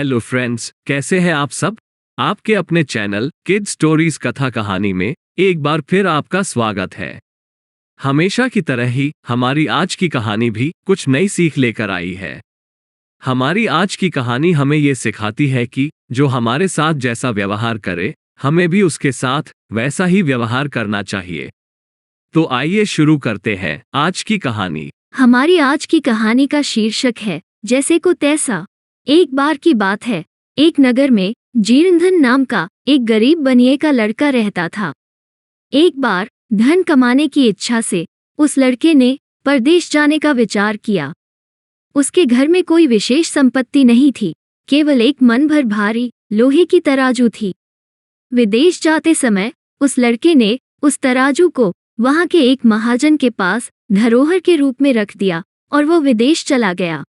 Hello friends, कैसे हैं आप सब। आपके अपने चैनल किड स्टोरीज कथा कहानी में एक बार फिर आपका स्वागत है। हमेशा की तरह ही हमारी आज की कहानी भी कुछ नई सीख लेकर आई है। हमारी आज की कहानी हमें ये सिखाती है कि जो हमारे साथ जैसा व्यवहार करे, हमें भी उसके साथ वैसा ही व्यवहार करना चाहिए। तो आइए शुरू करते हैं आज की कहानी। हमारी आज की कहानी का शीर्षक है जैसे को तैसा। एक बार की बात है, एक नगर में जीर्णधन नाम का एक गरीब बनिए का लड़का रहता था। एक बार धन कमाने की इच्छा से उस लड़के ने परदेश जाने का विचार किया। उसके घर में कोई विशेष संपत्ति नहीं थी, केवल एक मन भर भारी लोहे की तराजू थी। विदेश जाते समय उस लड़के ने उस तराजू को वहां के एक महाजन के पास धरोहर के रूप में रख दिया और वो विदेश चला गया।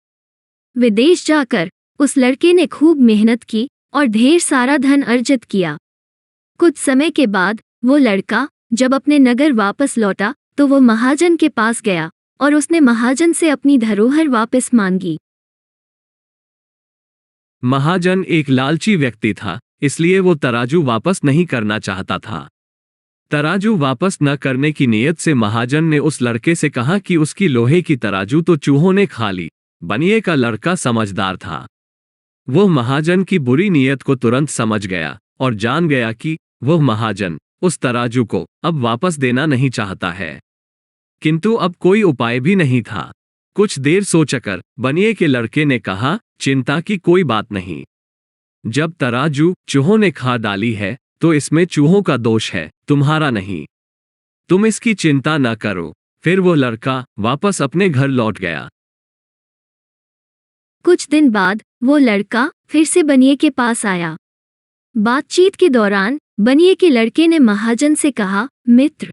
विदेश जाकर उस लड़के ने खूब मेहनत की और ढेर सारा धन अर्जित किया। कुछ समय के बाद वो लड़का जब अपने नगर वापस लौटा तो वो महाजन के पास गया और उसने महाजन से अपनी धरोहर वापस मांगी। महाजन एक लालची व्यक्ति था, इसलिए वो तराजू वापस नहीं करना चाहता था। तराजू वापस न करने की नीयत से महाजन ने उस लड़के से कहा कि उसकी लोहे की तराजू तो चूहों ने खा ली। बनिए का लड़का समझदार था। वो महाजन की बुरी नीयत को तुरंत समझ गया और जान गया कि वह महाजन उस तराजू को अब वापस देना नहीं चाहता है। किंतु अब कोई उपाय भी नहीं था। कुछ देर सोचकर बनिए के लड़के ने कहा, चिंता की कोई बात नहीं। जब तराजू चूहों ने खा डाली है तो इसमें चूहों का दोष है, तुम्हारा नहीं। तुम इसकी चिंता न करो। फिर वो लड़का वापस अपने घर लौट गया। कुछ दिन बाद वो लड़का फिर से बनिए के पास आया। बातचीत के दौरान बनिए के लड़के ने महाजन से कहा, मित्र,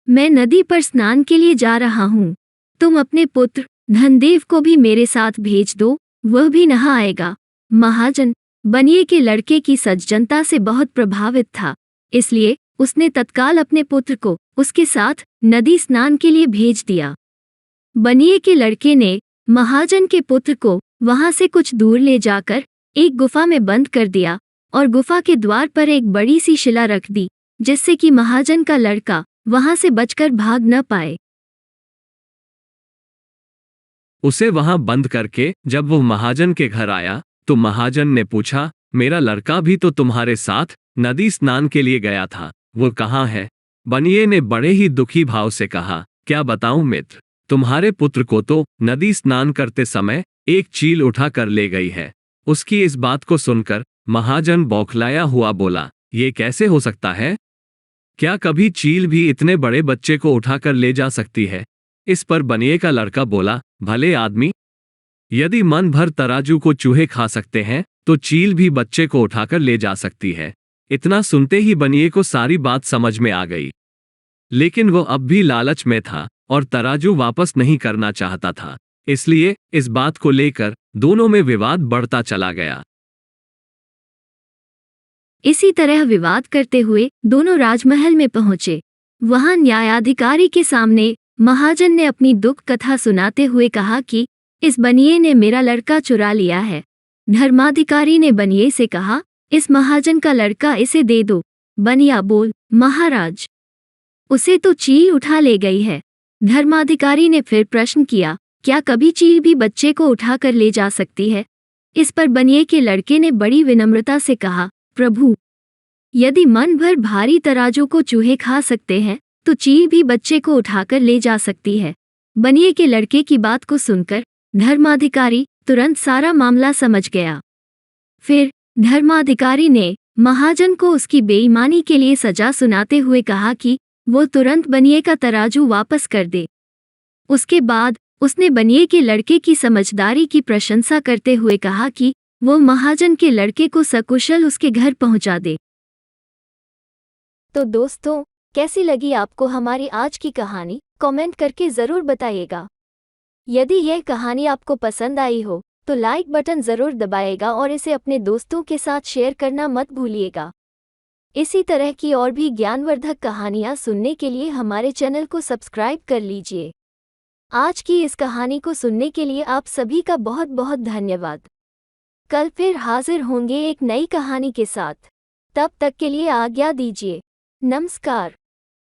मैं नदी पर स्नान के लिए जा रहा हूँ। तुम अपने पुत्र धनदेव को भी मेरे साथ भेज दो, वह भी नहा आएगा। महाजन बनिए के लड़के की सज्जनता से बहुत प्रभावित था, इसलिए उसने तत्काल अपने पुत्र को उसके साथ नदी स्नान के लिए भेज दिया। बनिए के लड़के ने महाजन के पुत्र को वहां से कुछ दूर ले जाकर एक गुफा में बंद कर दिया और गुफा के द्वार पर एक बड़ी सी शिला रख दी, जिससे कि महाजन का लड़का वहां से बचकर भाग न पाए। उसे वहां बंद करके जब वो महाजन के घर आया तो महाजन ने पूछा, मेरा लड़का भी तो तुम्हारे साथ नदी स्नान के लिए गया था, वो कहाँ है। बनिए ने बड़े ही दुखी भाव से कहा, क्या बताऊं मित्र, तुम्हारे पुत्र को तो नदी स्नान करते समय एक चील उठा कर ले गई है। उसकी इस बात को सुनकर महाजन बौखलाया हुआ बोला, ये कैसे हो सकता है। क्या कभी चील भी इतने बड़े बच्चे को उठाकर ले जा सकती है। इस पर बनिए का लड़का बोला, भले आदमी, यदि मन भर तराजू को चूहे खा सकते हैं तो चील भी बच्चे को उठाकर ले जा सकती है। इतना सुनते ही बनिए को सारी बात समझ में आ गई, लेकिन वो अब भी लालच में था और तराजू वापस नहीं करना चाहता था, इसलिए इस बात को लेकर दोनों में विवाद बढ़ता चला गया। इसी तरह विवाद करते हुए दोनों राजमहल में पहुंचे। वहां न्यायाधिकारी के सामने महाजन ने अपनी दुख कथा सुनाते हुए कहा कि इस बनिए ने मेरा लड़का चुरा लिया है। धर्माधिकारी ने बनिए से कहा, इस महाजन का लड़का इसे दे दो। बनिया बोल, महाराज, उसे तो चील उठा ले गई है। धर्माधिकारी ने फिर प्रश्न किया, क्या कभी चील भी बच्चे को उठाकर ले जा सकती है। इस पर बनिए के लड़के ने बड़ी विनम्रता से कहा, प्रभु, यदि मन भर भारी तराजू को चूहे खा सकते हैं तो चील भी बच्चे को उठाकर ले जा सकती है। बनिए के लड़के की बात को सुनकर धर्माधिकारी तुरंत सारा मामला समझ गया। फिर धर्माधिकारी ने महाजन को उसकी बेईमानी के लिए सजा सुनाते हुए कहा कि वो तुरंत बनिए का तराजू वापस कर दे। उसके बाद उसने बनिए के लड़के की समझदारी की प्रशंसा करते हुए कहा कि वो महाजन के लड़के को सकुशल उसके घर पहुंचा दे। तो दोस्तों, कैसी लगी आपको हमारी आज की कहानी, कमेंट करके ज़रूर बताइएगा। यदि यह कहानी आपको पसंद आई हो तो लाइक बटन ज़रूर दबाइएगा और इसे अपने दोस्तों के साथ शेयर करना मत भूलिएगा। इसी तरह की और भी ज्ञानवर्धक कहानियाँ सुनने के लिए हमारे चैनल को सब्सक्राइब कर लीजिए। आज की इस कहानी को सुनने के लिए आप सभी का बहुत बहुत धन्यवाद। कल फिर हाजिर होंगे एक नई कहानी के साथ। तब तक के लिए आज्ञा दीजिए। नमस्कार।